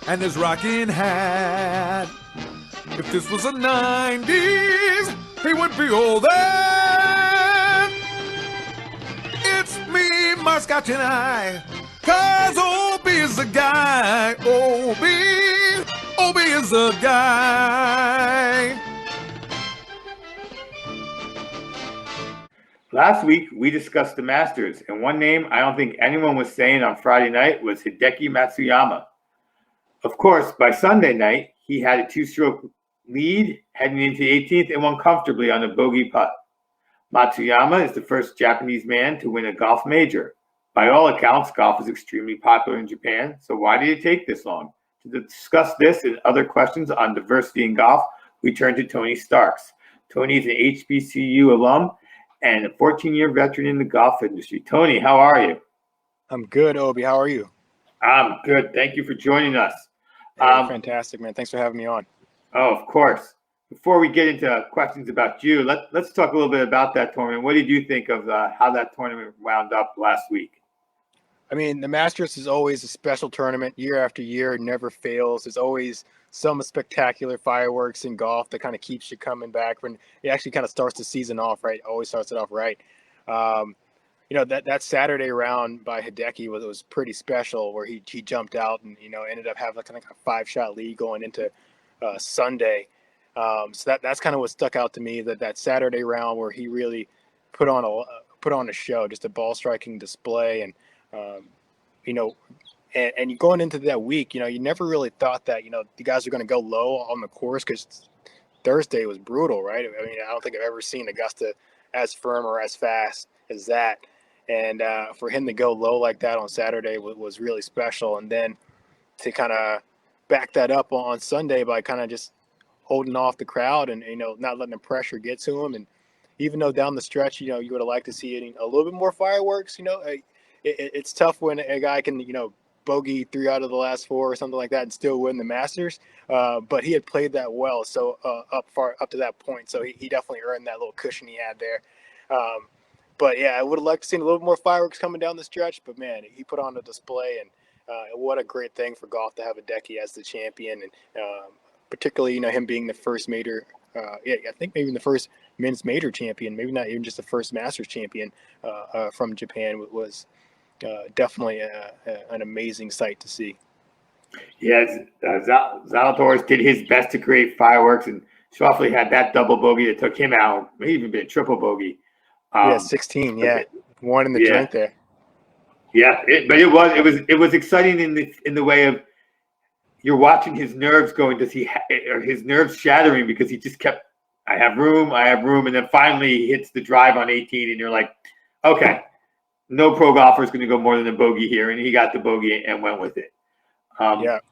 and his rocking hat. If this was the 90s, he would be all that. It's me, my Scotch and I, 'cause Obi is the guy. Obi is the guy. Last week, we discussed the Masters, and one name I don't think anyone was saying on Friday night was Hideki Matsuyama. Of course, by Sunday night, he had a two-stroke lead heading into the 18th and won comfortably on a bogey putt. Matsuyama is the first Japanese man to win a golf major. By all accounts, golf is extremely popular in Japan, so why did it take this long? To discuss this and other questions on diversity in golf, we turn to Tony Starks. Tony is an HBCU alum and a 14-year veteran in the golf industry. Tony, how are you? I'm good, Obi. How are you? I'm good. Thank you for joining us. Fantastic, man. Thanks for having me on. Oh, of course. Before we get into questions about you, let's talk a little bit about that tournament. What did you think of how that tournament wound up last week? I mean, the Masters is always a special tournament year after year. It never fails. There's always some spectacular fireworks in golf that kind of keeps you coming back when it actually kind of starts the season off, right? Always starts it off right. That Saturday round by Hideki was pretty special, where he jumped out and ended up having kind of a 5-shot lead going into Sunday. So that's kind of what stuck out to me, that Saturday round where he really put on a show, just a ball striking display, and and you going into that week, you never really thought that the guys are going to go low on the course, because Thursday was brutal, right? I mean, I don't think I've ever seen Augusta as firm or as fast as that. And for him to go low like that on Saturday was really special. And then to kind of back that up on Sunday by kind of just holding off the crowd and, not letting the pressure get to him. And even though down the stretch, you would have liked to see it a little bit more fireworks, it's tough when a guy can, bogey 3 out of the last 4 or something like that and still win the Masters. But he had played that well, so up to that point. So he definitely earned that little cushion he had there. But yeah, I would have liked to see a little more fireworks coming down the stretch. But man, he put on a display, and what a great thing for golf to have Hideki as the champion, and particularly him being the first major. I think maybe the first men's major champion, maybe not even just the first Masters champion from Japan was definitely an amazing sight to see. Yes, Zalatoris did his best to create fireworks, and Schauffele had that double bogey that took him out. Maybe even been a triple bogey. 16. Yeah, one in the drink there. Yeah, but it was exciting in the way of you're watching his nerves going. Or his nerves shattering because he just kept, I have room, and then finally he hits the drive on 18, and you're like, okay, no pro golfer is going to go more than a bogey here, and he got the bogey and went with it. My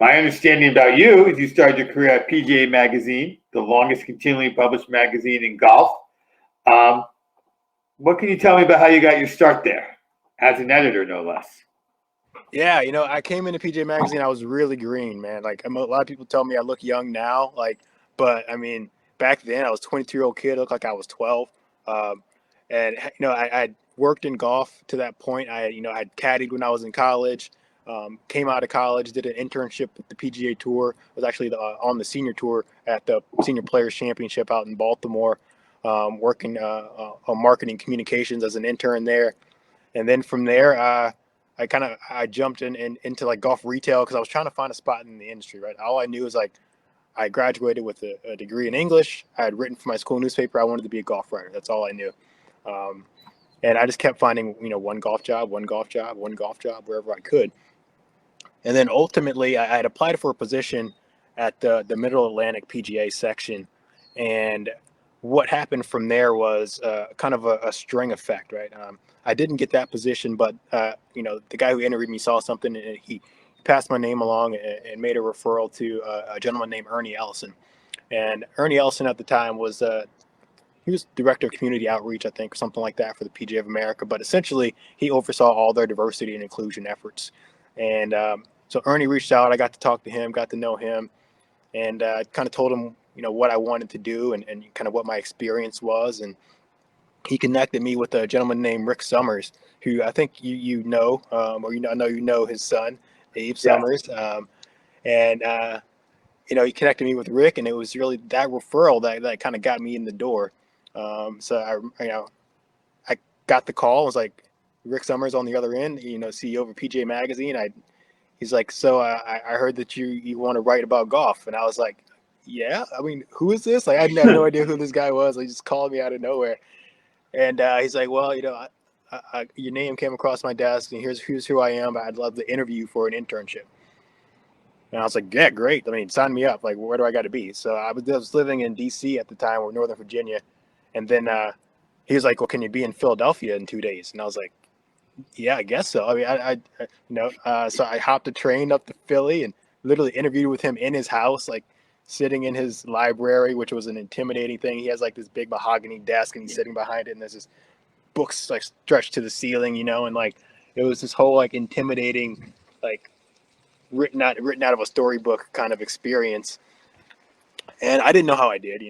understanding about you is you started your career at PGA Magazine, the longest continually published magazine in golf. What can you tell me about how you got your start there, as an editor, no less? Yeah, I came into PGA Magazine, I was really green, man. Like, a lot of people tell me I look young now, but I mean, back then I was a 22-year-old kid, looked like I was 12. And I worked in golf to that point. I'd caddied when I was in college. Came out of college, did an internship with the PGA Tour. Was actually on the senior tour at the Senior Players Championship out in Baltimore, working on marketing communications as an intern there. And then from there, I jumped into like golf retail because I was trying to find a spot in the industry. Right, all I knew was I graduated with a degree in English. I had written for my school newspaper. I wanted to be a golf writer. That's all I knew. And I just kept finding, one golf job, wherever I could. And then ultimately, I had applied for a position at the Middle Atlantic PGA section. And what happened from there was kind of a string effect, right? I didn't get that position, but, the guy who interviewed me saw something, and he passed my name along and made a referral to a gentleman named Ernie Ellison. And Ernie Ellison at the time was he was director of community outreach, I think, or something like that for the PGA of America. But essentially, he oversaw all their diversity and inclusion efforts. And so Ernie reached out. I got to talk to him, got to know him, and kind of told him, what I wanted to do and kind of what my experience was. And he connected me with a gentleman named Rick Summers, who I think you know, or I know you know his son, Abe Yeah. Summers. And he connected me with Rick, and it was really that referral that kind of got me in the door. So I got the call. I was like, Rick Summers on the other end, CEO of PGA Magazine. He's like, so I heard that you want to write about golf, and I was like, yeah. I mean, who is this? Like, I had no idea who this guy was. He just called me out of nowhere, and he's like, well, your name came across my desk, and here's who I am. I'd love to interview you for an internship. And I was like, yeah, great. I mean, sign me up. Like, where do I got to be? So I was living in D.C. at the time, or Northern Virginia, and then he was like, well, can you be in Philadelphia in 2 days? And I was like, yeah, I guess so. I mean, so I hopped a train up to Philly and literally interviewed with him in his house, like sitting in his library, which was an intimidating thing. He has like this big mahogany desk, and he's sitting behind it, and there's this books like stretched to the ceiling, and like it was this whole like intimidating, like written out of a storybook kind of experience. And I didn't know how I did,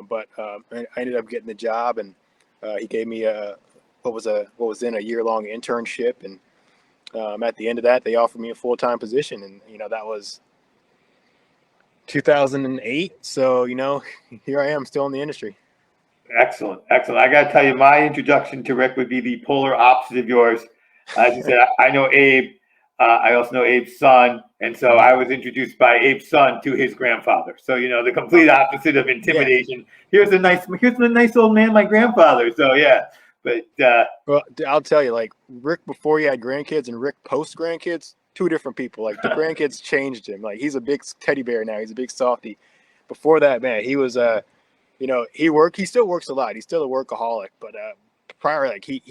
but I ended up getting the job, and he gave me what was then a year-long internship, and at the end of that, they offered me a full-time position, and that was 2008. So here I am, still in the industry. Excellent. I got to tell you, my introduction to Rick would be the polar opposite of yours. As you said, I know Abe. I also know Abe's son, and so I was introduced by Abe's son to his grandfather. So the complete opposite of intimidation. Yeah. Here's a nice old man, my grandfather. So yeah, but well, I'll tell you, like Rick before he had grandkids and Rick post grandkids, two different people. Like the grandkids changed him. Like he's a big teddy bear now. He's a big softie. Before that, man, he was he still works a lot. He's still a workaholic, but prior, like he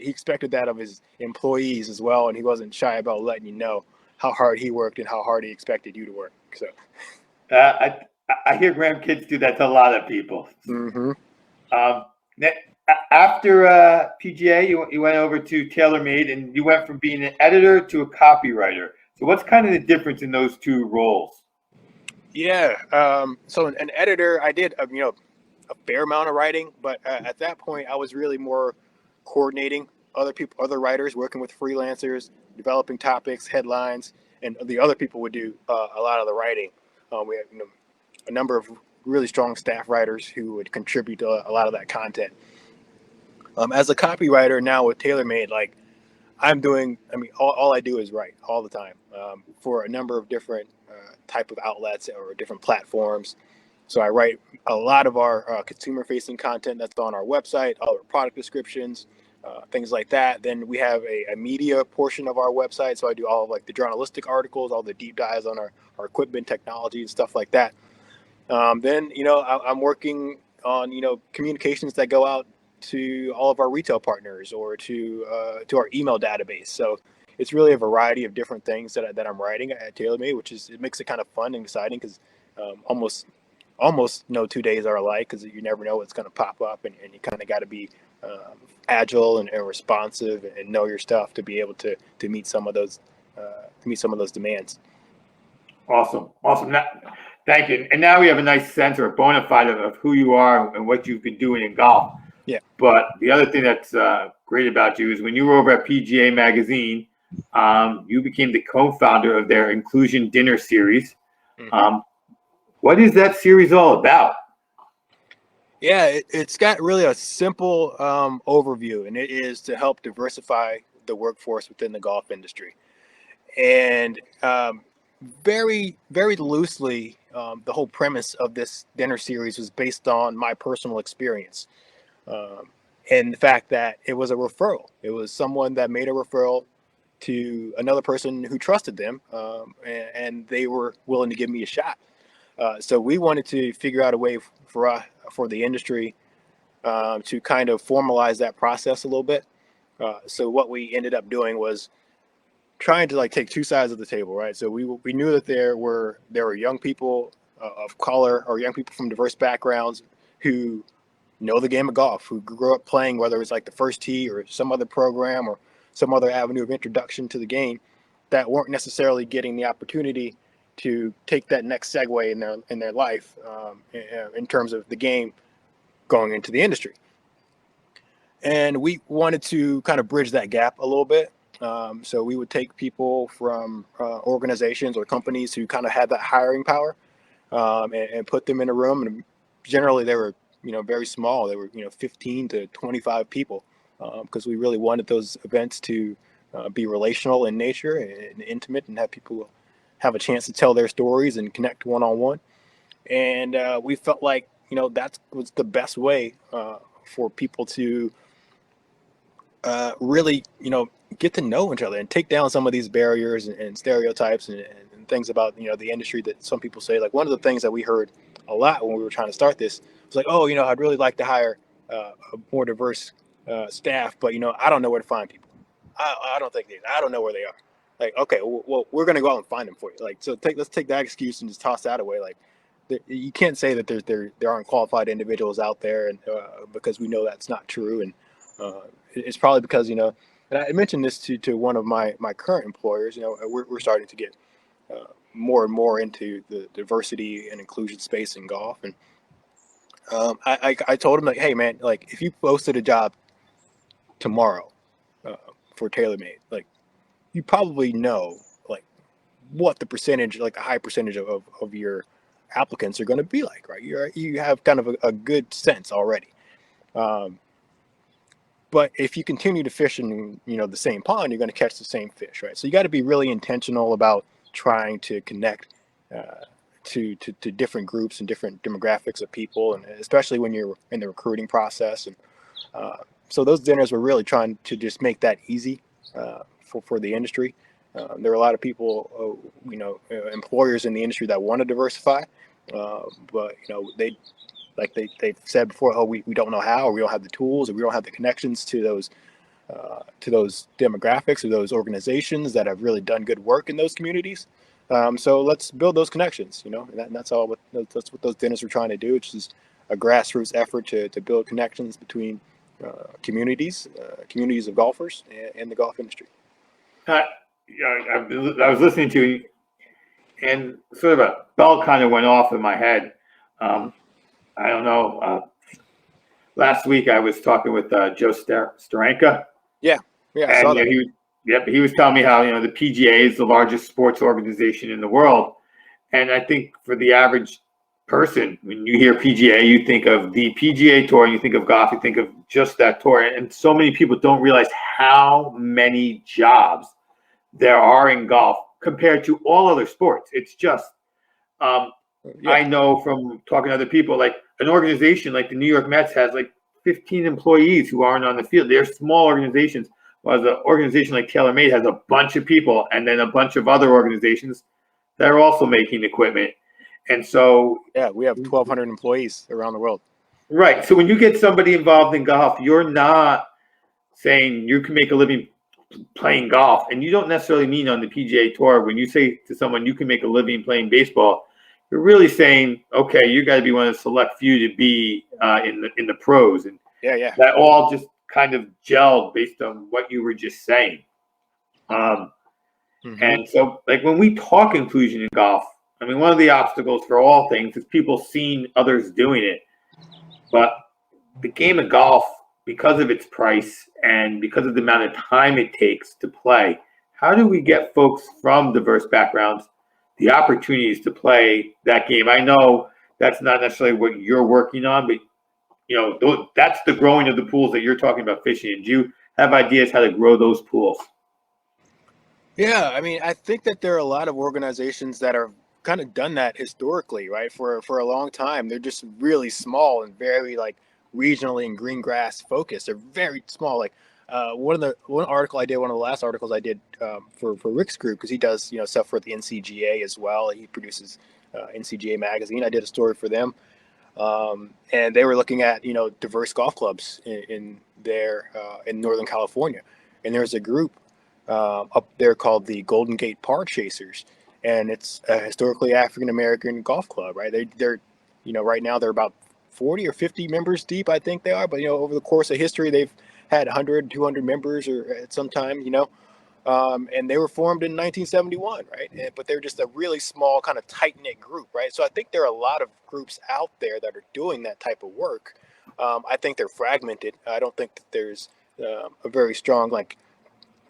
expected that of his employees as well, and he wasn't shy about letting you know how hard he worked and how hard he expected you to work. So I hear grandkids do that to a lot of people. Mm-hmm. After PGA, you went over to TaylorMade, and you went from being an editor to a copywriter. So what's kind of the difference in those two roles? Yeah. So an editor, I did, a fair amount of writing, but at that point I was really more coordinating other writers, working with freelancers, developing topics, headlines, and the other people would do a lot of the writing. We had a number of really strong staff writers who would contribute to a lot of that content. As a copywriter now with TaylorMade, like all I do is write all the time for a number of different type of outlets or different platforms. So I write a lot of our consumer-facing content that's on our website, all our product descriptions, things like that. Then we have a media portion of our website. So I do all of like the journalistic articles, all the deep dives on our equipment, technology, and stuff like that. Then I'm working on communications that go out to all of our retail partners or to our email database. So it's really a variety of different things that I'm writing at TaylorMade, it makes it kind of fun and exciting because almost no 2 days are alike because you never know what's going to pop up, and you kind of got to be agile and responsive and know your stuff to be able to meet some of those demands. Awesome. Thank you. And now we have a nice sense or a bona fide of who you are and what you've been doing in golf. Yeah. But the other thing that's great about you is when you were over at PGA Magazine, you became the co-founder of their Inclusion Dinner series. Mm-hmm. What is that series all about? Yeah, it's got really a simple overview, and it is to help diversify the workforce within the golf industry. And very, very loosely, the whole premise of this dinner series was based on my personal experience. And the fact that it was a referral. It was someone that made a referral to another person who trusted them, and they were willing to give me a shot. So we wanted to figure out a way for the industry to kind of formalize that process a little bit. So what we ended up doing was trying to like take two sides of the table, right? So we knew that there were young people of color or young people from diverse backgrounds who know the game of golf, who grew up playing, whether it's like the first tee or some other program or some other avenue of introduction to the game, that weren't necessarily getting the opportunity to take that next segue in their life in terms of the game going into the industry. And we wanted to kind of bridge that gap a little bit. So we would take people from organizations or companies who kind of had that hiring power, and put them in a room. And generally they were, very small. They were, 15 to 25 people, because we really wanted those events to be relational in nature and intimate, and have people have a chance to tell their stories and connect one-on-one. And we felt like, that was the best way for people to really, get to know each other and take down some of these barriers and stereotypes and things about, the industry that some people say. Like, one of the things that we heard a lot when we were trying to start this was like, oh, I'd really like to hire a more diverse staff, but, I don't know where to find people. I don't think I don't know where they are. Like, okay, well, we're going to go out and find them for you. Like, so let's take that excuse and just toss that away. Like, you can't say that there aren't qualified individuals out there, and because we know that's not true. And it's probably because, and I mentioned this to one of my current employers. We're starting to get more and more into the diversity and inclusion space in golf. And I told him, like, hey man, like, if you posted a job tomorrow for TaylorMade, like, you probably know, like, what the percentage, like a high percentage of your applicants are going to be like, right? You have kind of a good sense already. But if you continue to fish in, the same pond, you're going to catch the same fish, right? So you got to be really intentional about trying to connect to different groups and different demographics of people, and especially when you're in the recruiting process. And so those dinners were really trying to just make that easy for the industry. There are a lot of people, employers in the industry that want to diversify, but they've said before, oh, we don't know how, or we don't have the tools, or we don't have the connections to those demographics or those organizations that have really done good work in those communities. So let's build those connections, and that's all. That's what those dinners are trying to do. It's just a grassroots effort to build connections between communities of golfers and the golf industry. I was listening to you, and sort of a bell kind of went off in my head. I don't know. Last week I was talking with Joe Steranka. Yeah, I saw that. He was telling me how, the PGA is the largest sports organization in the world. And I think for the average person, when you hear PGA, you think of the PGA Tour, and you think of golf, you think of just that tour. And so many people don't realize how many jobs there are in golf compared to all other sports. It's just, I know from talking to other people, like an organization like the New York Mets has like 15 employees who aren't on the field. They're small organizations. Whereas an organization like TaylorMade has a bunch of people, and then a bunch of other organizations that are also making equipment. And so, we have 1,200 employees around the world. Right. So when you get somebody involved in golf, you're not saying you can make a living playing golf, and you don't necessarily mean on the PGA Tour. When you say to someone you can make a living playing baseball, you're really saying, okay, you got to be one of the select few to be in the pros. And that all just kind of gelled based on what you were just saying. And so, like, when we talk inclusion in golf, I mean, one of the obstacles for all things is people seeing others doing it. But the game of golf, because of its price and because of the amount of time it takes to play, how do we get folks from diverse backgrounds the opportunities to play that game? I know that's not necessarily what you're working on, but that's the growing of the pools that you're talking about fishing. Do you have ideas how to grow those pools? Yeah, I mean, I think that there are a lot of organizations that are kind of done that historically, right? For a long time, they're just really small and very like regionally and green grass focused. They're very small. Like one of the last articles I did for Rick's group, because he does stuff for the NCGA as well. He produces NCGA Magazine. I did a story for them. And they were looking at diverse golf clubs in Northern California, and there's a group up there called the Golden Gate Par Chasers, and it's a historically African American golf club, right? They're right now they're about 40 or 50 members deep, I think they are, but over the course of history they've had 100, 200 members or at some time, and they were formed in 1971, right? But they're just a really small, kind of tight-knit group, right? So I think there are a lot of groups out there that are doing that type of work. I think they're fragmented. I don't think that there's a very strong, like,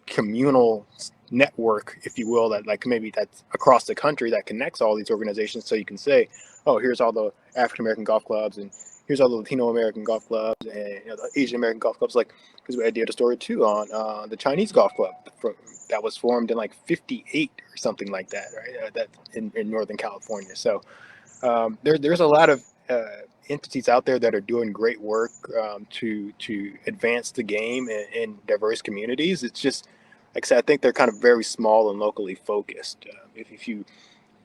communal network, if you will, that like maybe that's across the country that connects all these organizations. So you can say, oh, here's all the African American golf clubs, and here's all the Latino American golf clubs, and the Asian American golf clubs. Like, because I did a story too on the Chinese golf club that was formed in like '58 or something like that, right? That in Northern California. So there's a lot of entities out there that are doing great work to advance the game in diverse communities. It's just, like I said, I think they're kind of very small and locally focused. If you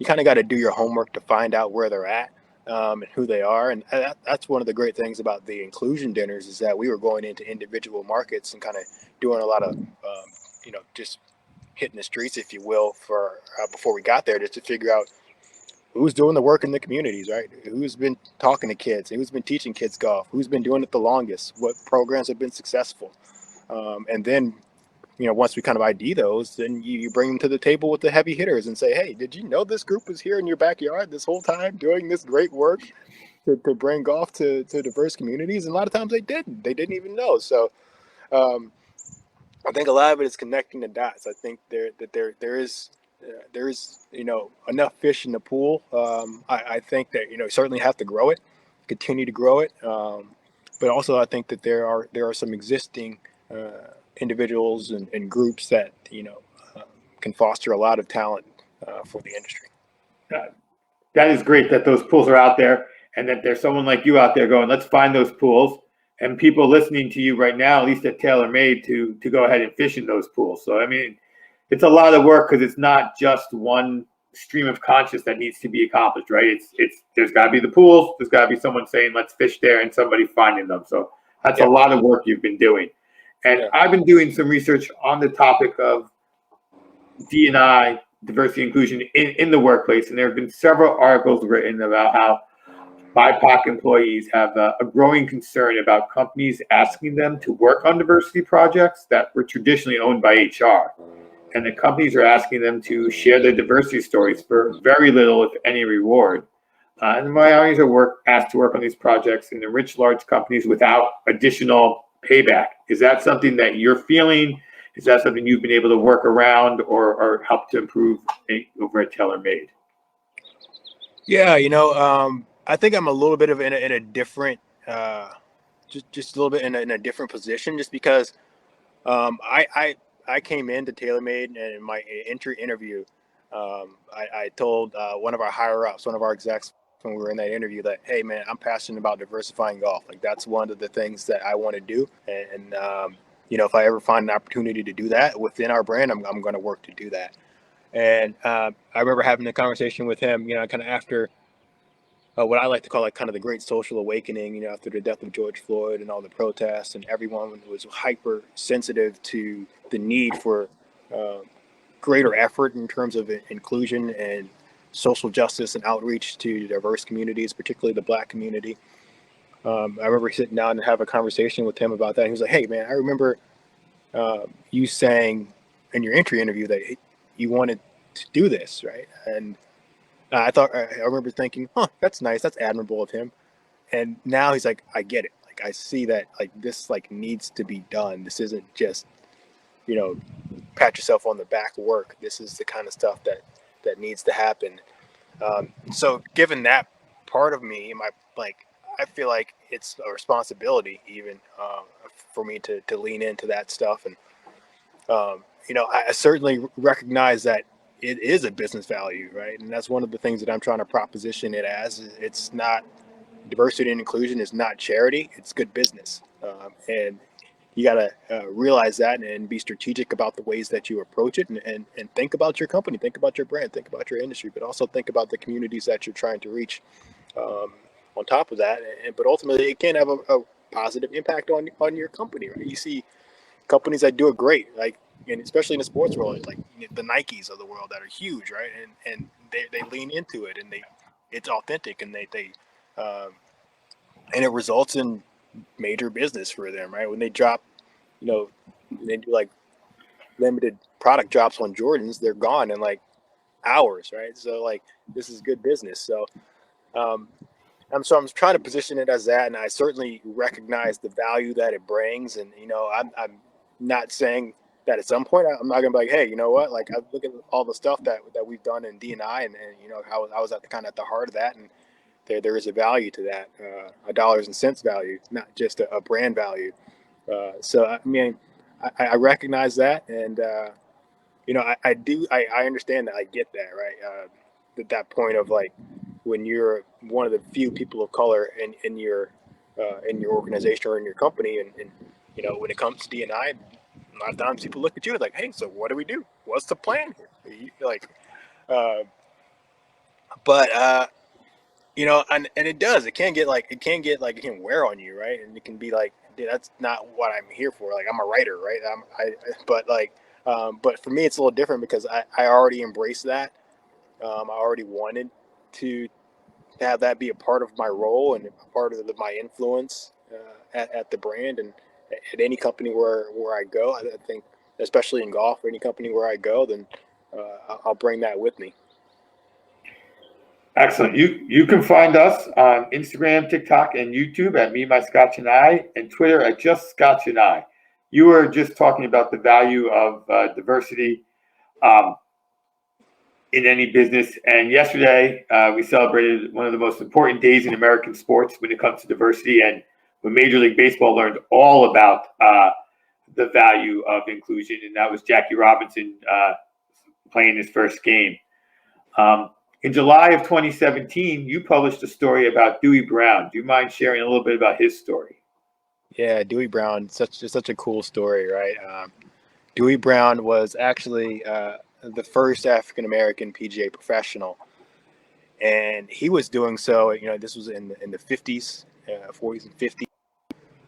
kind of got to do your homework to find out where they're at and who they are, and that's one of the great things about the inclusion dinners is that we were going into individual markets and kind of doing a lot of just hitting the streets, if you will, for before we got there, just to figure out who's doing the work in the communities, right? Who's been talking to kids? Who's been teaching kids golf? Who's been doing it the longest? What programs have been successful? And then, once we kind of ID those, then you bring them to the table with the heavy hitters and say, hey, did you know this group was here in your backyard this whole time doing this great work to bring golf to diverse communities? And a lot of times they didn't. They didn't even know. So I think a lot of it is connecting the dots. I think there is enough fish in the pool. I think that certainly have to grow it, continue to grow it, but also I think that there are some existing individuals and groups that can foster a lot of talent for the industry. That is great that those pools are out there, and that there's someone like you out there going, let's find those pools, and people listening to you right now, at least at TaylorMade, to go ahead and fish in those pools. So I mean, it's a lot of work because it's not just one stream of conscious that needs to be accomplished, right? It's there's got to be the pools, there's got to be someone saying let's fish there, and somebody finding them. So that's a lot of work you've been doing. And I've been doing some research on the topic of D&I, diversity inclusion in the workplace, and there have been several articles written about how BIPOC employees have a growing concern about companies asking them to work on diversity projects that were traditionally owned by HR. And the companies are asking them to share their diversity stories for very little, if any, reward. And the minorities are asked to work on these projects and enrich large companies without additional payback. Is that something that you're feeling? Is that something you've been able to work around or help to improve over at TaylorMade? Yeah, I think I'm a little bit of in a different, just a little bit in a different position, just because I came into TaylorMade, and in my entry interview, I told one of our higher ups, one of our execs, when we were in that interview, that, hey man, I'm passionate about diversifying golf. Like, that's one of the things that I want to do, and if I ever find an opportunity to do that within our brand, I'm going to work to do that. And I remember having a conversation with him, kind of after what I like to call like kind of the great social awakening, after the death of George Floyd and all the protests, and everyone was hyper sensitive to the need for greater effort in terms of inclusion and social justice and outreach to diverse communities, particularly the Black community. I remember sitting down and have a conversation with him about that. And he was like, hey man, I remember you saying in your entry interview that you wanted to do this, right? And I remember thinking, that's nice. That's admirable of him. And now he's like, I get it. Like, I see that like this like needs to be done. This isn't just, pat yourself on the back work. This is the kind of stuff that needs to happen. So given that part of me, I feel like it's a responsibility even for me to lean into that stuff. And, I certainly recognize that it is a business value, right? And that's one of the things that I'm trying to proposition it as. It's not, diversity and inclusion is not charity, it's good business. And you got to realize that and be strategic about the ways that you approach it, and think about your company, think about your brand, think about your industry, but also think about the communities that you're trying to reach on top of that. But ultimately, it can have a positive impact on your company, right? You see companies that do it great, like, and especially in the sports world, like the Nikes of the world that are huge, right? And they lean into it, and it's authentic, and and it results in major business for them, right? When they drop, they do like limited product drops on Jordans, they're gone in like hours, right? So like, this is good business. So I'm trying to position it as that, and I certainly recognize the value that it brings. And I'm not saying that at some point I'm not gonna be like, hey, you know what? Like I look at all the stuff that we've done in D&I, and you know how I was at the heart of that, and there is a value to that, a dollars and cents value, not just a brand value. So I mean, I recognize that, and you know, I understand that, I get that, right? That point of like when you're one of the few people of color in your organization or in your company, and you know, when it comes to D&I, a lot of times people look at you like, hey, so what do we do? What's the plan here? Like, uh, but you know, and it does. It can wear on you, right? And it can be like, dude, that's not what I'm here for. Like, I'm a writer, right? But like, but for me, it's a little different because I already embraced that. I already wanted to have that be a part of my role and a part of my influence at the brand and at any company where I go. I think, especially in golf, or any company where I go, then I'll bring that with me. Excellent. You can find us on Instagram, TikTok, and YouTube at Me, My Scotch, and I, and Twitter at Just Scotch and I. You were just talking about the value of diversity um, in any business, and yesterday we celebrated one of the most important days in American sports when it comes to diversity, and when Major League Baseball learned all about the value of inclusion, and that was Jackie Robinson playing his first game. In July of 2017, you published a story about Dewey Brown. Do you mind sharing a little bit about his story? Yeah, Dewey Brown, such a cool story, right? Dewey Brown was actually the first African American PGA professional, and he was doing so. You know, this was in the 50s, 40s and 50s.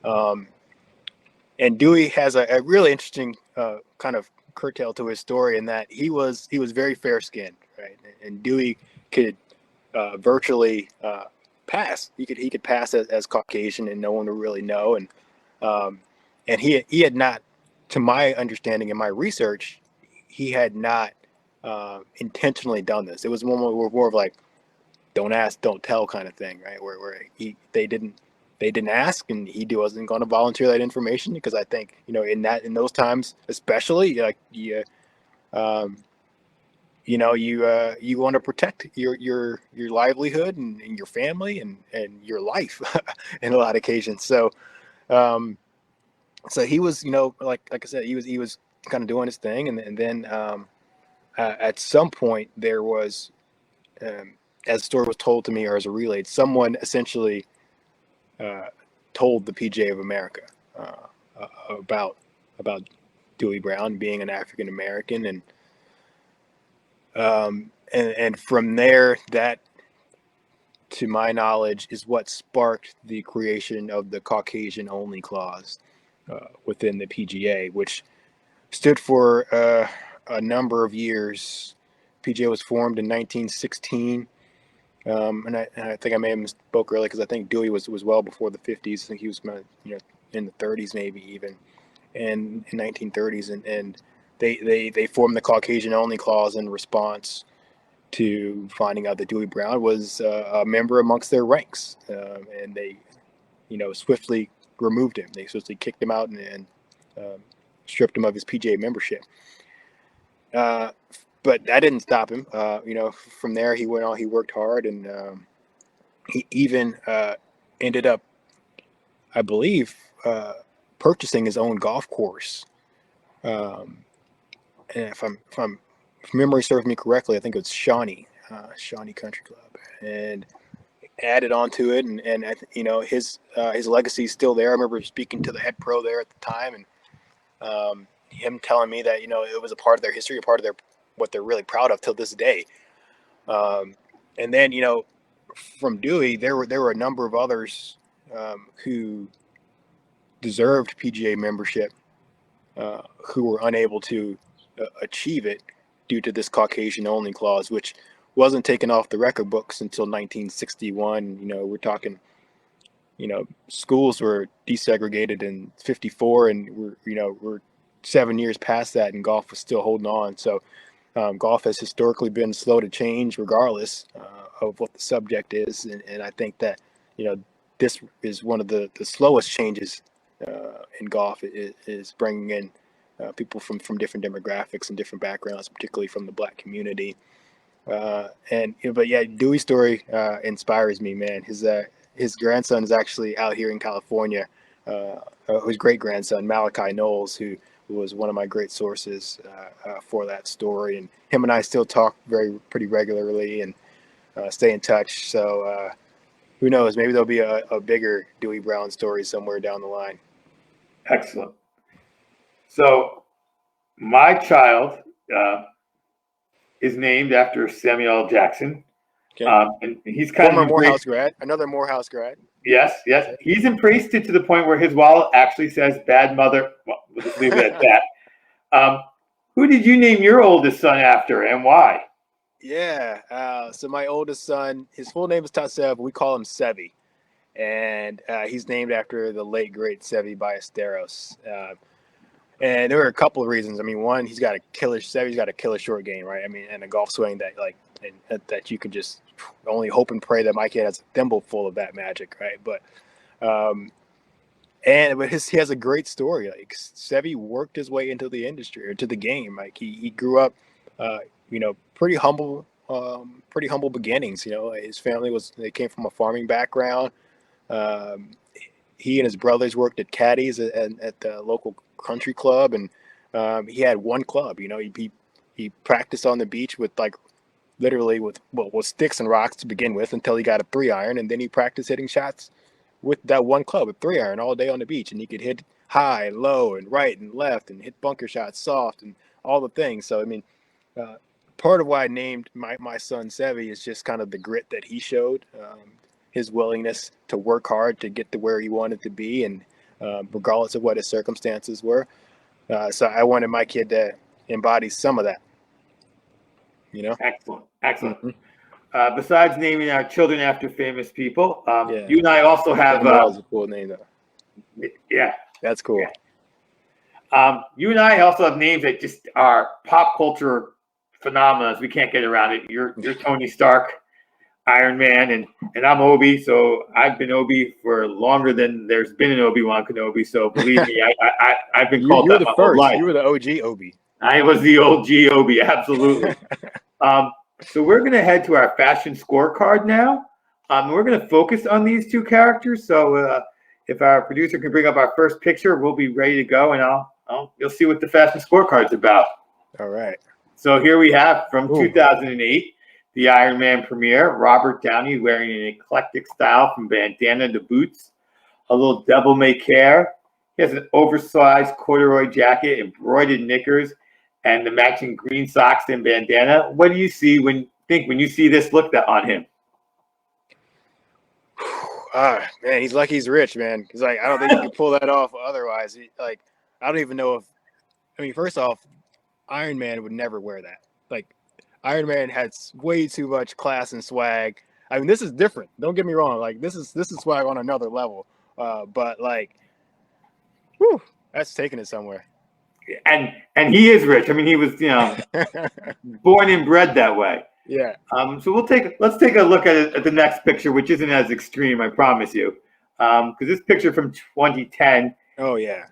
Um, and Dewey has a really interesting kind of curtail to his story in that he was very fair skinned, right? And Dewey could virtually pass. He could pass as Caucasian, and no one would really know. Um, and he had not, to my understanding and my research, he had not intentionally done this. It was more of like, don't ask, don't tell kind of thing, right? Where they didn't ask, and he wasn't going to volunteer that information, because I think, you know, in those times, especially, like um, you know, you want to protect your livelihood and your family and your life in a lot of occasions. Um, so he was, you know, like I said, he was kind of doing his thing, and then at some point there was, um, as the story was told to me, or as a relayed, someone essentially uh, told the PGA of America about Dewey Brown being an African American, and from there, that, to my knowledge, is what sparked the creation of the Caucasian only clause within the PGA, which stood for a number of years. PGA was formed in 1916. And I think I may have misspoke earlier, because I think Dewey was well before the 50s. I think he was, you know, in the 30s, maybe even, and in 1930s, and they formed the Caucasian only clause in response to finding out that Dewey Brown was a member amongst their ranks, and they, you know, swiftly removed him. They swiftly kicked him out and um, stripped him of his PGA membership. Uh, but that didn't stop him. You know, from there he went on. He worked hard, and he even ended up, I believe, purchasing his own golf course. Um, and if memory serves me correctly, I think it was Shawnee Country Club, and added on to it, and you know, his legacy is still there. I remember speaking to the head pro there at the time, and him telling me that, you know, it was a part of their history, a part of their what they're really proud of till this day. Um, and then, you know, from Dewey, there were a number of others who deserved PGA membership, who were unable to achieve it due to this Caucasian only clause, which wasn't taken off the record books until 1961. You know, we're talking, you know, schools were desegregated in 54, and we're 7 years past that, and golf was still holding on. So golf has historically been slow to change, regardless of what the subject is, and I think that, you know, this is one of the slowest changes in golf, is bringing in people from different demographics and different backgrounds, particularly from the Black community. But yeah, Dewey's story inspires me, man. His grandson is actually out here in California. His great grandson, Malachi Knowles, who was one of my great sources for that story, and him and I still talk pretty regularly and stay in touch. So who knows? Maybe there'll be a bigger Dewey Brown story somewhere down the line. Excellent. So my child is named after Samuel L. Jackson. Okay. And he's kind Former of Morehouse grad, another Morehouse grad. Yes. He's embraced it to the point where his wallet actually says "bad mother." Well, we'll just leave it at that. Who did you name your oldest son after, and why? Yeah. So my oldest son, his full name is Tatsev. We call him Sevi, and he's named after the late great Sevi Ballesteros. And there were a couple of reasons. I mean, one, he's got a killer short game, right? I mean, and a golf swing that you can just only hope and pray that my kid has a thimble full of that magic, right? But he has a great story. Like Sevi worked his way into the industry or to the game. Like he grew up, pretty humble beginnings. His family they came from a farming background. He and his brothers worked at caddies at the local country club, and he had one club. He practiced on the beach with literally with sticks and rocks to begin with until he got a 3-iron, and then he practiced hitting shots with that one club, a 3-iron, all day on the beach, and he could hit high and low and right and left and hit bunker shots soft and all the things. So I mean, part of why I named my son Sevi is just kind of the grit that he showed, his willingness to work hard to get to where he wanted to be, and regardless of what his circumstances were. So I wanted my kid to embody some of that. Excellent. Mm-hmm. Besides naming our children after famous people, you and I also have that was a cool name, though. Yeah, that's cool. Yeah. You and I also have names that just are pop culture phenomena. We can't get around it. You're Tony Stark, Iron Man, and I'm Obi. So I've been Obi for longer than there's been an Obi-Wan Kenobi. So believe me, I've been called that my whole life. You were the OG Obi. I was the OG Obi, absolutely. So we're going to head to our fashion scorecard now. We're going to focus on these two characters. So if our producer can bring up our first picture, we'll be ready to go, and you'll see what the fashion scorecard's about. All right. So here we have from 2008, the Iron Man premiere, Robert Downey wearing an eclectic style from bandana to boots, a little devil-may-care. He has an oversized corduroy jacket, embroidered knickers, and the matching green socks and bandana. What do you see when you see this look on him? Man, he's lucky he's rich, man. Because I don't think he can pull that off otherwise. I don't even know first off, Iron Man would never wear that. Iron Man has way too much class and swag. I mean, this is different. Don't get me wrong. This is swag on another level. But that's taking it somewhere. And he is rich. I mean, he was born and bred that way. Yeah. So let's take a look at the next picture, which isn't as extreme, I promise you, because this picture from 2010. Oh yeah.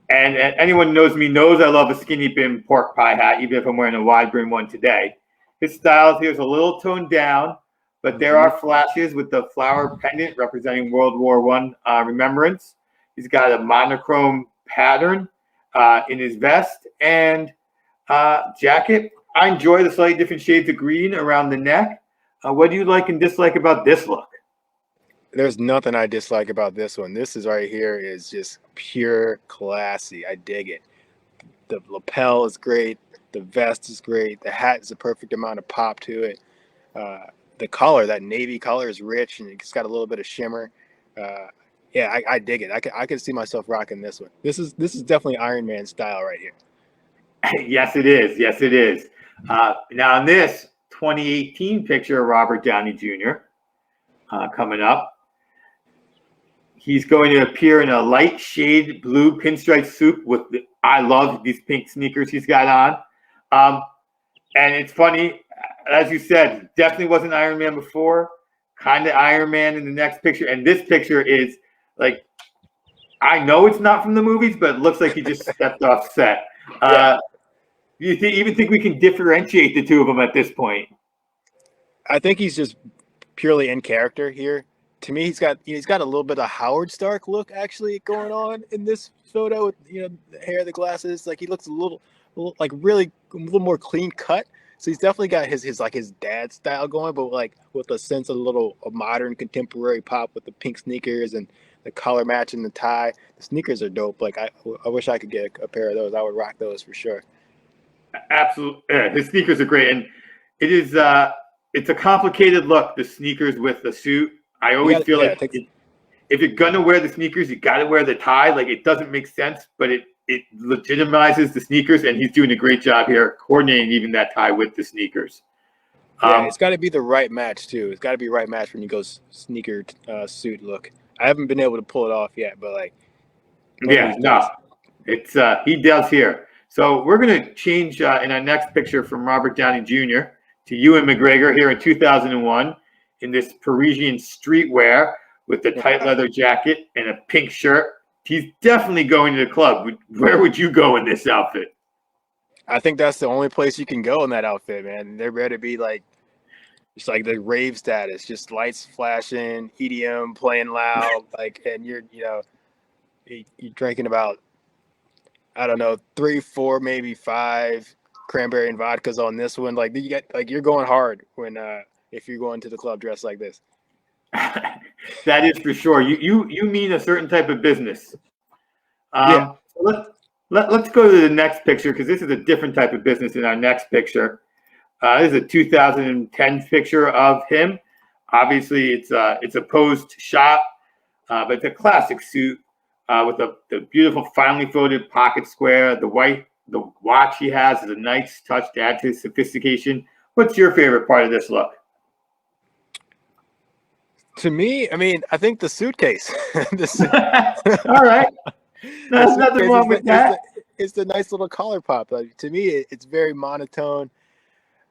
And anyone who knows me knows I love a skinny brim pork pie hat, even if I'm wearing a wide brim one today. His style here is a little toned down, but there are flashes with the flower pendant representing World War I remembrance. He's got a monochrome pattern in his vest and jacket. I enjoy the slightly different shades of green around the neck. What do you like and dislike about this look? There's nothing I dislike about this one. This is right here is just pure classy. I dig it. The lapel is great. The vest is great. The hat is a perfect amount of pop to it. The color, that navy color, is rich and it's got a little bit of shimmer. I dig it. I could see myself rocking this one. This is definitely Iron Man style right here. Yes, it is. Yes, it is. Now in this 2018 picture of Robert Downey Jr. Coming up, he's going to appear in a light shade blue pinstripe suit I love these pink sneakers he's got on. And it's funny, as you said, definitely wasn't Iron Man before, kind of Iron Man in the next picture. And this picture is I know it's not from the movies, but it looks like he just stepped off set. Do you even think we can differentiate the two of them at this point? I think he's just purely in character here. To me, he's got a little bit of Howard Stark look actually going on in this photo with the hair, the glasses. Like he looks like really a little more clean cut. So he's definitely got his like his dad style going, but like with a sense of a modern contemporary pop with the pink sneakers and the color matching the tie. The sneakers are dope. Like I wish I could get a pair of those. I would rock those for sure. Absolutely, yeah, his sneakers are great, and it is it's a complicated look. The sneakers with the suit. I always feel like if you're gonna wear the sneakers, you got to wear the tie. Like it doesn't make sense, but it legitimizes the sneakers, and he's doing a great job here coordinating even that tie with the sneakers. Yeah, it's got to be the right match too. It's got to be right match when you go sneaker suit look. I haven't been able to pull it off yet, but like, yeah, no, it's he does here. So we're gonna change in our next picture from Robert Downey Jr. to Ewan McGregor here in 2001 in this Parisian streetwear with the tight leather jacket and a pink shirt. He's definitely going to the club. Where would you go in this outfit? I think that's the only place you can go in that outfit, man. There better be like, it's like the rave status, just lights flashing, EDM playing loud, like, and you're drinking about, I don't know, 3, 4, maybe 5 cranberry and vodkas on this one. Like you get, like you're going hard when if you're going to the club dressed like this. That is for sure. You mean a certain type of business. Yeah. So let's go to the next picture because this is a different type of business in our next picture. This is a 2010 picture of him. Obviously, it's a posed shot, but it's a classic suit with the beautiful finely folded pocket square. The watch he has is a nice touch to add to his sophistication. What's your favorite part of this look? To me, I mean, I think the suitcase. All right. There's nothing wrong with that. It's the nice little collar pop. Like, to me, it's very monotone.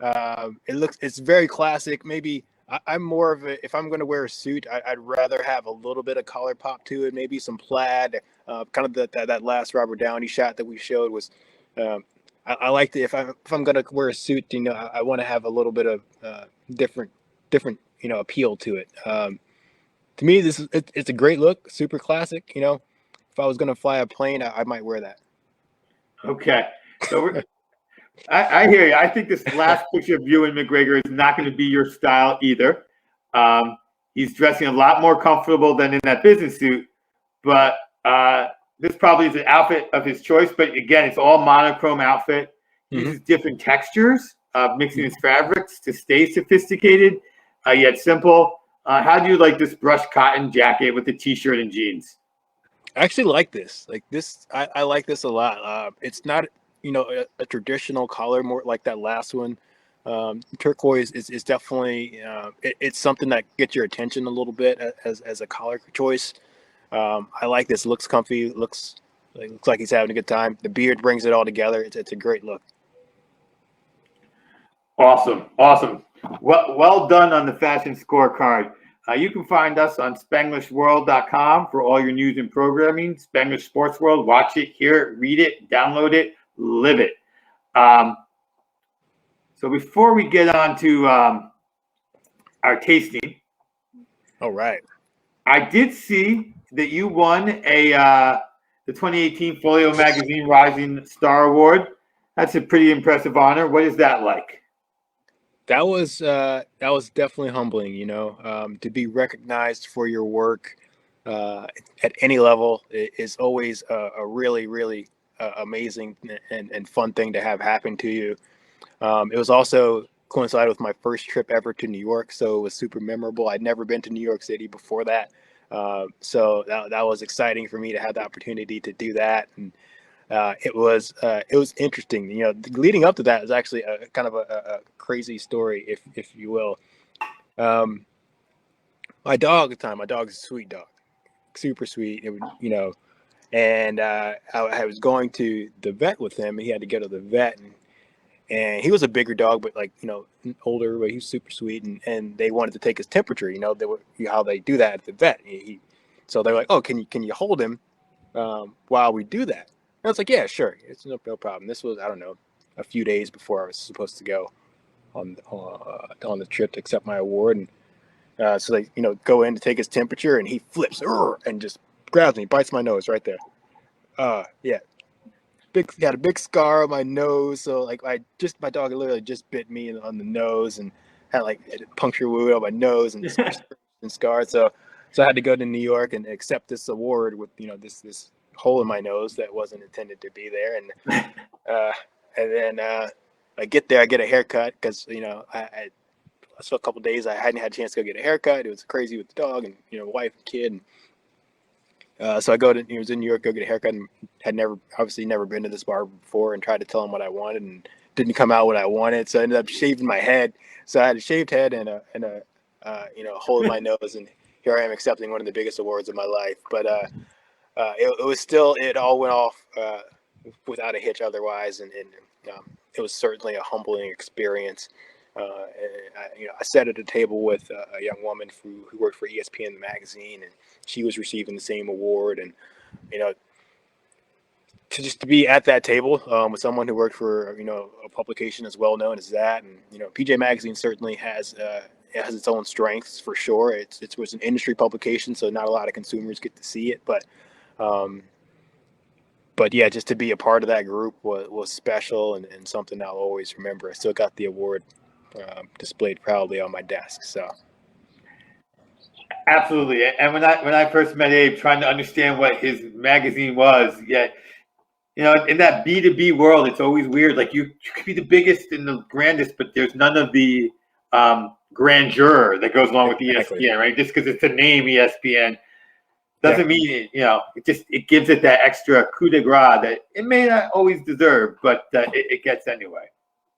It's very classic. Maybe I'm more of a, if I'm going to wear a suit, I'd rather have a little bit of collar pop to it, maybe some plaid. Kind of that last Robert Downey shot that we showed was, I like to, if I'm going to wear a suit, I want to have a little bit of different appeal to it. To me, it's a great look, super classic. If I was going to fly a plane, I might wear that. Okay, so I hear you. I think this last picture of Ewan McGregor is not going to be your style either. He's dressing a lot more comfortable than in that business suit, but this probably is an outfit of his choice. But again, it's all monochrome outfit. He uses different textures, mixing his fabrics to stay sophisticated yet simple. How do you like this brushed cotton jacket with the t-shirt and jeans? I actually like this. Like this, I like this a lot. It's not a traditional color, more like that last one. Turquoise is definitely it's something that gets your attention a little bit as a color choice. I like this. Looks comfy. Looks like he's having a good time. The beard brings it all together. It's a great look. Awesome. Well done on the fashion scorecard. You can find us on SpanglishWorld.com for all your news and programming. Spanglish Sports World. Watch it, hear it, read it, download it, live it. So before we get on to our tasting, all right, I did see that you won the 2018 Folio Magazine Rising Star Award. That's a pretty impressive honor. What is that like? That was definitely humbling, to be recognized for your work at any level is always a really, really amazing and fun thing to have happen to you. It was also coincided with my first trip ever to New York, so it was super memorable. I'd never been to New York City before that, so that was exciting for me to have the opportunity to do that. And it was interesting. Leading up to that is actually a kind of a crazy story, if you will. My dog at the time, my dog's a sweet dog, super sweet. It would, and I was going to the vet with him, and he had to go to the vet, and he was a bigger dog, but older, but he was super sweet, and they wanted to take his temperature. How they do that at the vet. So they're like, "Oh, can you hold him while we do that?" I was like, yeah, sure. It's no problem. This was, I don't know, a few days before I was supposed to go on the trip to accept my award. And so they, go in to take his temperature, and he flips and just grabs me, bites my nose right there. Yeah, got a big scar on my nose. So like my dog literally just bit me on the nose and had like a puncture wound on my nose and scarred. So I had to go to New York and accept this award with this hole in my nose that wasn't intended to be there. And then I get there, I get a haircut because I so a couple of days I hadn't had a chance to go get a haircut. It was crazy with the dog and wife and kid. And so I was in New York, go get a haircut, and had never been to this barber before, and tried to tell him what I wanted, and didn't come out what I wanted. So I ended up shaving my head. So I had a shaved head and a hole in my nose, and here I am accepting one of the biggest awards of my life. But it was still, it all went off without a hitch otherwise, and it was certainly a humbling experience. I sat at a table with a young woman who worked for ESPN magazine, and she was receiving the same award. And to be at that table with someone who worked for a publication as well known as that, and PGA Magazine certainly has its own strengths for sure. It was an industry publication, so not a lot of consumers get to see it, but yeah, just to be a part of that group was special and something I'll always remember. I still got the award displayed proudly on my desk. So absolutely. And when I first met Abe, trying to understand what his magazine was, yet in that B2B world, it's always weird. Like you could be the biggest and the grandest, but there's none of the grandeur that goes along with ESPN, right? Just because it's a name ESPN doesn't mean it gives it that extra coup de grace that it may not always deserve, but it gets anyway.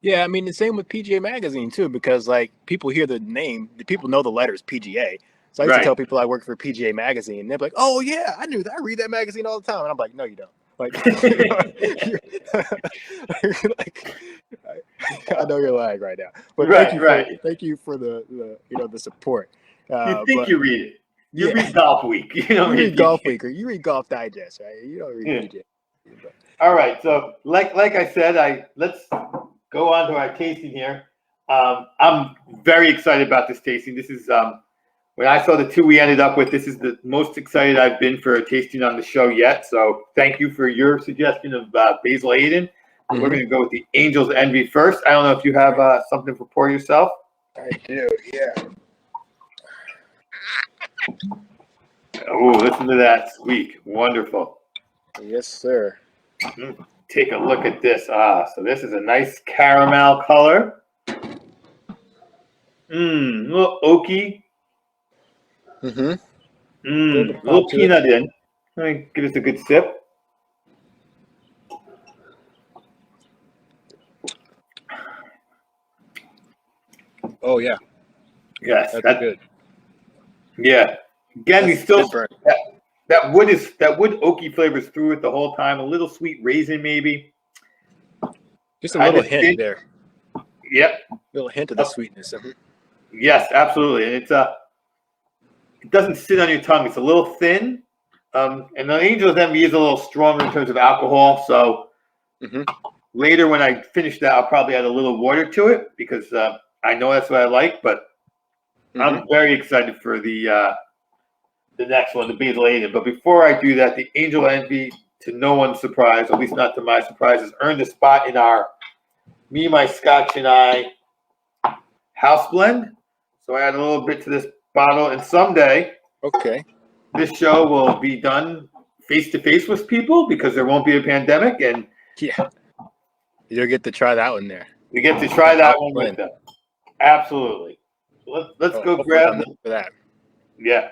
Yeah, I mean, the same with PGA Magazine, too, because, like, people hear the name, the people know the letters PGA. So I used to tell people I work for PGA Magazine, and they're like, oh, yeah, I knew that. I read that magazine all the time. And I'm like, no, you don't. Like, I know you're lying right now. But thank you for the support. You think you read it. You read Golf Week. You read Golf Week, or you read Golf Digest, right? You don't read PGA. But. All right, so like I said, let's go on to our tasting here. I'm very excited about this tasting. This is when I saw the two we ended up with, this is the most excited I've been for a tasting on the show yet. So thank you for your suggestion of Basil Hayden. Mm-hmm. We're going to go with the Angel's Envy first. I don't know if you have something to pour yourself. I do, yeah. Oh, listen to that squeak. Wonderful. Yes, sir. Mm-hmm. Take a look at this. So this is a nice caramel color. A little oaky. Mm-hmm. A little peanut in. Let me give this a good sip. Oh, yeah. Yes. That's good. Yeah. Again, he's still that wood oaky flavors through it the whole time. A little sweet raisin, maybe. Just a little hint there. Yep. A little hint of the sweetness. Yes, absolutely. And it doesn't sit on your tongue. It's a little thin. And the Angel's Envy is a little stronger in terms of alcohol. So later when I finish that, I'll probably add a little water to it because I know that's what I like. But I'm very excited for the next one, the Basil Hayden. But before I do that, the Angel Envy, to no one's surprise, at least not to my surprise, has earned a spot in our Me, My Scotch, and I house blend. So I add a little bit to this bottle, and someday, this show will be done face to face with people because there won't be a pandemic, and you'll get to try that one there. We get to try that one with them. Absolutely. So let's go grab for that. Yeah.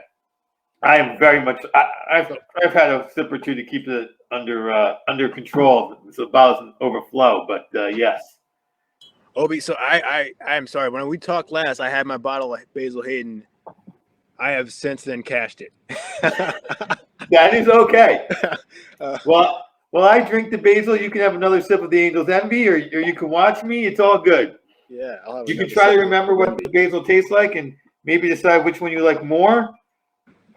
I am very much. I've had a sip or two to keep it under control, so the bottle doesn't overflow. But yes, Obi. So I'm sorry. When we talked last, I had my bottle of Basil Hayden. I have since then cashed it. That is okay. Well, I drink the Basil. You can have another sip of the Angel's Envy, or you can watch me. It's all good. Yeah, you can try to remember what the Basil tastes like, and maybe decide which one you like more.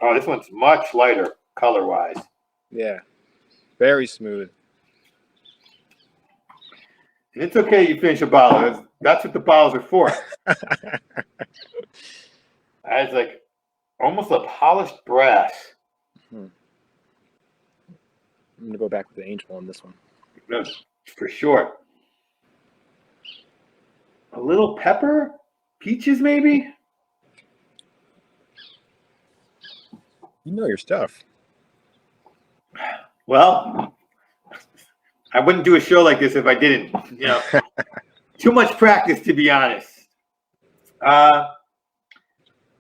Oh, this one's much lighter color-wise. Yeah, very smooth. And it's okay you finish a bottle. That's what the bottles are for. It's like almost a polished brass. I'm going to go back with the Angel on this one. No, for sure. A little pepper? Peaches, maybe? You know your stuff. Well, I wouldn't do a show like this if I didn't. Too much practice, to be honest. A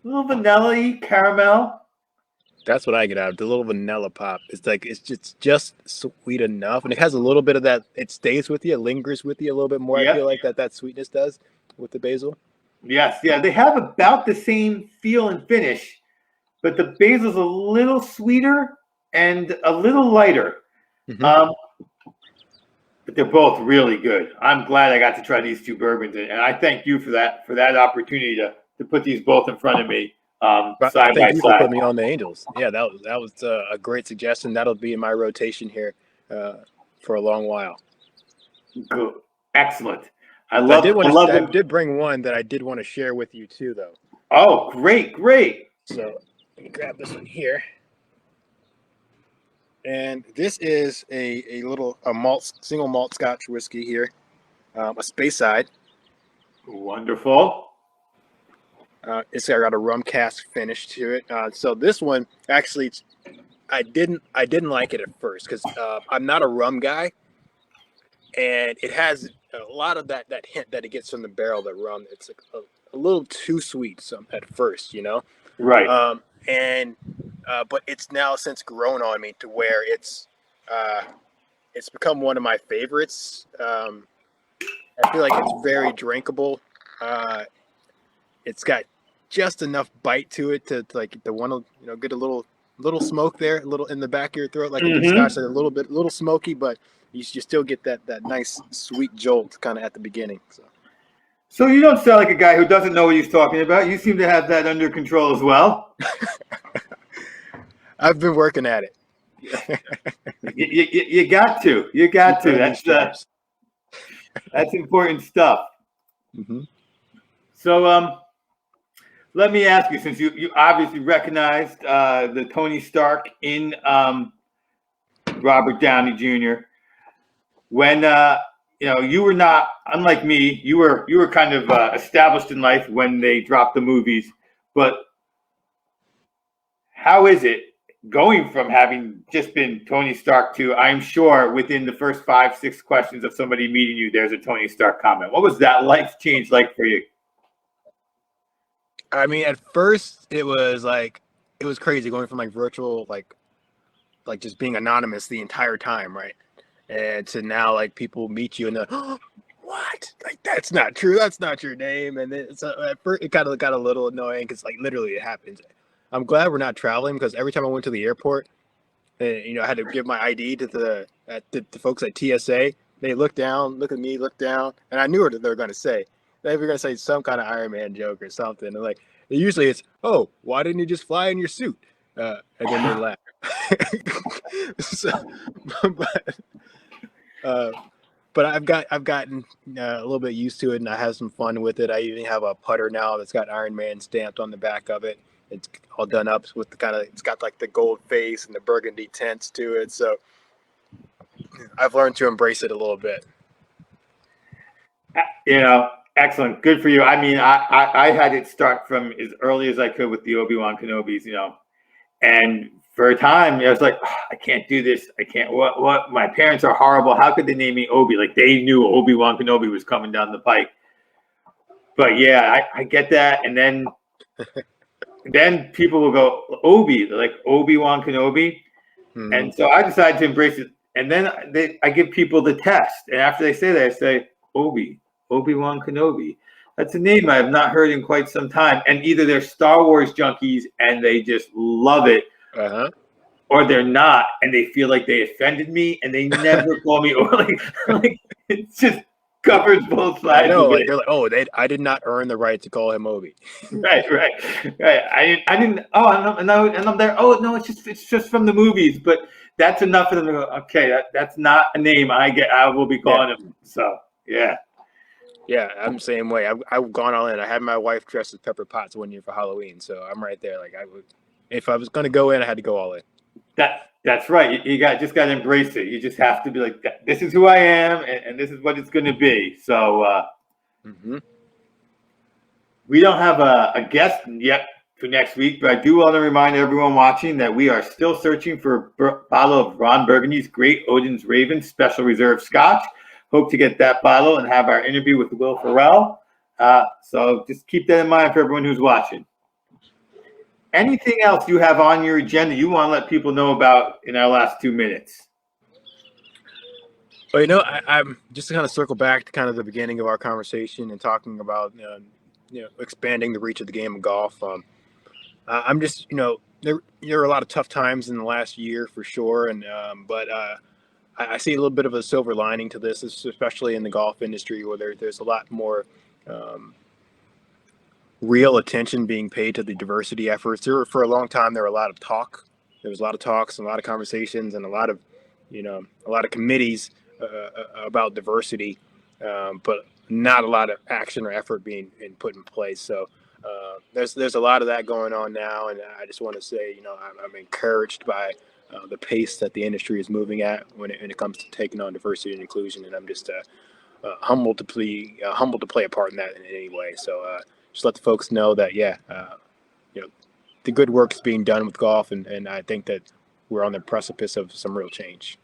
little vanilla-y, caramel. That's what I get out of the little vanilla pop. It's like it's just sweet enough, and it has a little bit of that. It stays with you, it lingers with you a little bit more. Yep. I feel like that sweetness does with the basil. Yes, yeah, they have about the same feel and finish, but the basil's a little sweeter and a little lighter. Mm-hmm. But they're both really good. I'm glad I got to try these two bourbons, and I thank you for that opportunity to put these both in front of me. Side Thank by you for side. putting me on the Angels. Yeah, that was a great suggestion. That'll be in my rotation here for a long while. Good. Excellent. I did bring one that I did want to share with you too, though. Oh, great. So let me grab this one here. And this is a single malt Scotch whiskey here, a Speyside. Wonderful. It's got a rum cask finish to it. So this one actually, I didn't like it at first because I'm not a rum guy, and it has a lot of that hint that it gets from the barrel. The rum, it's like a little too sweet at first, Right. But it's now since grown on me to where it's become one of my favorites. I feel like it's very drinkable. It's got just enough bite to it to like the one get a little smoke there, a little in the back of your throat, like a Scotch, like a little smoky, but you still get that nice sweet jolt kind of at the beginning. So you don't sound like a guy who doesn't know what he's talking about. You seem to have that under control as well. I've been working at it. You got to. You got to. That's important stuff. Mm-hmm. So let me ask you, since you obviously recognized the Tony Stark in Robert Downey Jr. when you were not, unlike me, you were kind of established in life when they dropped the movies. But how is it going from having just been Tony Stark to, I'm sure within the first 5-6 questions of somebody meeting you, there's a Tony Stark comment? What was that life change like for you? I mean, at first it was crazy going from like virtual, like just being anonymous the entire time, right? And to now, like, people meet you and they're, oh, what? Like, that's not true. That's not your name. And then at first it kind of got a little annoying because, like, literally it happens. I'm glad we're not traveling because every time I went to the airport, I had to give my ID to the folks at TSA. They look at me, look down, and I knew what they were going to say. They were going to say some kind of Iron Man joke or something. And, like, usually it's, oh, why didn't you just fly in your suit? And then they laugh. But I've gotten a little bit used to it, and I have some fun with it. I even have a putter now that's got Iron Man stamped on the back of it. It's all done up with it's got like the gold face and the burgundy tints to it. So I've learned to embrace it a little bit. Excellent. Good for you. I mean, I had it start from as early as I could with the Obi-Wan Kenobis, and for a time, I was like, oh, I can't do this. I can't. What? My parents are horrible. How could they name me Obi? Like, they knew Obi-Wan Kenobi was coming down the pike. But yeah, I get that. And then people will go Obi, like Obi-Wan Kenobi. Mm-hmm. And so I decided to embrace it. And then I give people the test. And after they say that, I say Obi-Wan Kenobi. That's a name I have not heard in quite some time. And either they're Star Wars junkies and they just love it, or they're not, and they feel like they offended me, and they never call me. Or like it just covers both sides. I know, like, they're like, oh, I did not earn the right to call him Obi. Right. I didn't. Oh, and I'm there. Oh no, it's just from the movies. But that's enough for them to go, okay, that's not a name I will be calling him. So Yeah. Yeah, I'm the same way. I've gone all in. I had my wife dressed as Pepper Potts one year for Halloween, so I'm right there. Like if I was going to go in, I had to go all in. That's right. You just got to embrace it. You just have to be like, this is who I am, and this is what it's going to be. So we don't have a guest yet for next week, but I do want to remind everyone watching that we are still searching for a bottle of Ron Burgundy's Great Odin's Raven Special Reserve Scotch. Hope to get that bottle and have our interview with Will Ferrell. So just keep that in mind for everyone who's watching. Anything else you have on your agenda you want to let people know about in our last 2 minutes? Well, I'm just to kind of circle back to kind of the beginning of our conversation and talking about expanding the reach of the game of golf. I'm just there are a lot of tough times in the last year for sure, and but I see a little bit of a silver lining to this, especially in the golf industry, where there's a lot more real attention being paid to the diversity efforts. For a long time, there was a lot of talks, and a lot of conversations, and a lot of committees about diversity, but not a lot of action or effort being put in place. So there's a lot of that going on now, and I just want to say, I'm encouraged by the pace that the industry is moving at when it comes to taking on diversity and inclusion, and I'm just humbled to play a part in that in any way. So just let the folks know that the good work is being done with golf, and I think that we're on the precipice of some real change.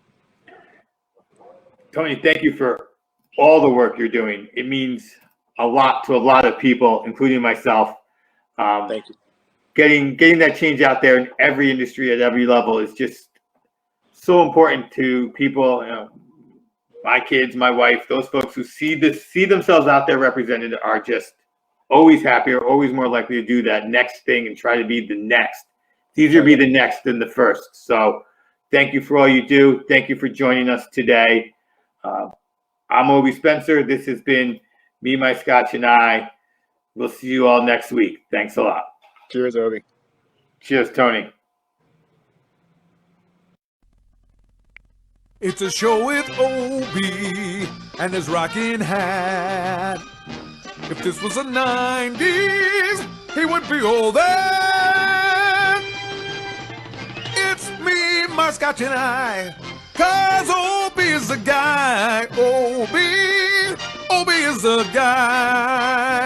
Tony, thank you for all the work you're doing. It means a lot to a lot of people, including myself. Thank you. Getting that change out there in every industry at every level is just so important to people. My kids, my wife, those folks who see themselves out there represented are just always happier, always more likely to do that next thing and try to be the next. It's easier to be the next than the first. So thank you for all you do. Thank you for joining us today. I'm Obi Spencer. This has been Me, My Scotch, and I. We'll see you all next week. Thanks a lot. Cheers, Obi. Cheers, Tony. It's a show with Obi and his rocking hat. If this was the 90s, he would be all there. It's me, my Scotch, and I. 'Cause Obi is the guy. Obi is the guy.